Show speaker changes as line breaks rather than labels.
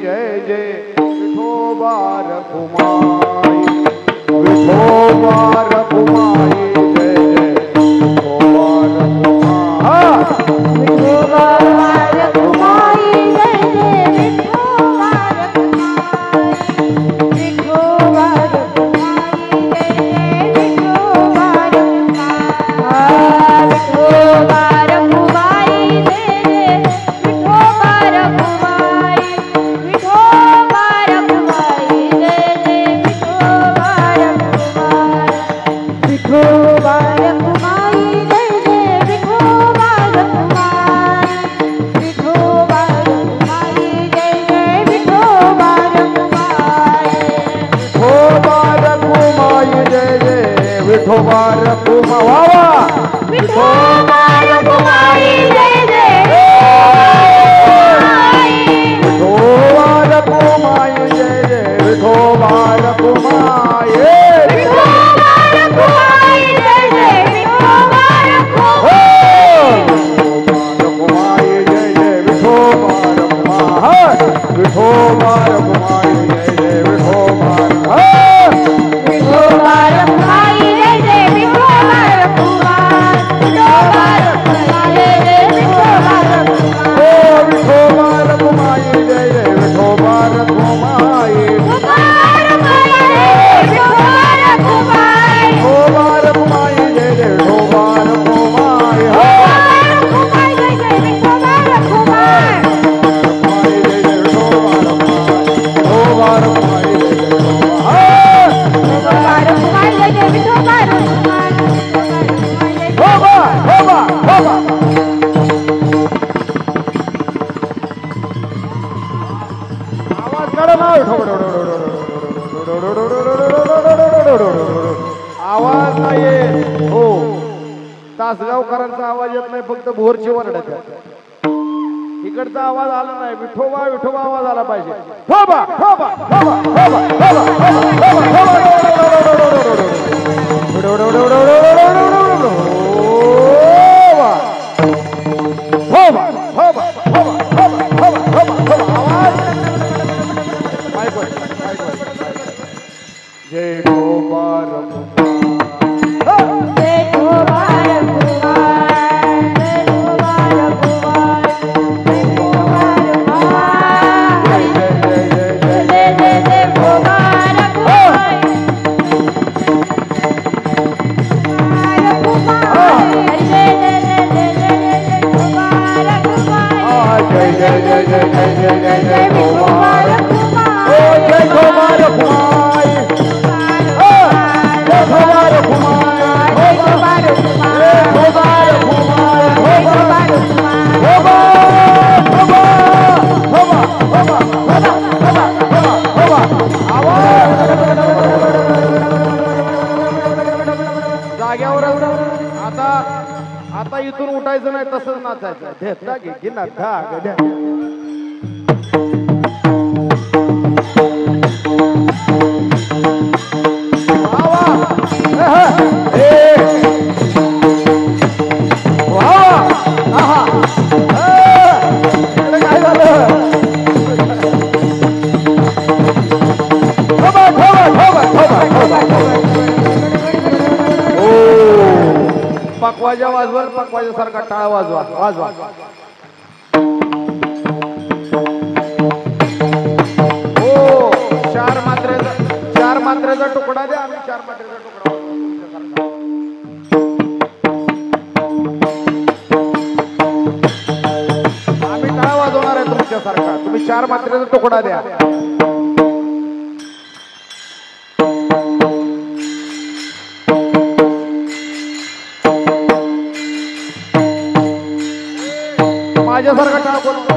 जय जय विठोबा रखुमाई विठोबा रखुमाई जय जय विठोबा रखुमाई विठोबा रखुमाई जय जय विठोबा रखुमाई विठोबा रखुमाई जय जय विठोबा रखुमाई विठोबा रखुमाई जय जय विठोबा रखुमाई विठोबा रखुमाई जय जय विठोबा रखुमाई विठोबा रखुमाई जय जय विठोबा रखुमाई विठोबा रखुमाई जय जय विठोबा रखुमाई विठोबा रखुमाई जय जय विठोबा रखुमाई विठोबा रखुमाई जय जय विठोबा रखुमाई जय जय विठोबा रखुमाई विठोबा रखुमाई जय जय विठोबा रखुमाई जय जय विठोबा रखुमाई विठोबा रखुमाई जय जय विठोबा विठोबा रखुमाई जय जय विठोबा रखुमाई विठोबा रखुमाई जय जय विठोबा रखुमाई विठोबा रखुमाई जय जय विठोबा रखुमाई विठोबा रखुमाई जय जय विठोबा रखुमाई आवाज नाही हो तासगावकरांचा आवाज येत नाही फक्त भोरची वरडायचा इकडचा आवाज आला नाही विठोबा विठोबा आवाज आला पाहिजे ठोबा ठोबा ठोबा ठोबा ठोबा जय गोपाल जाग्यावर आता इथून उठायचं नाही तसंच नाचायचं घेतला घे ना पकवाजा वाजवा पकवाजा सारखा टाळा वाजवा वाजवा हो चार मात्रेचा तुकडा द्या आम्ही चार मात्रेचा तुकडा आम्ही टाळा वाजवणार आहे तुमच्यासारखा तुम्ही चार मात्रेचा तुकडा द्या माझ्यासारखा टाळा कोण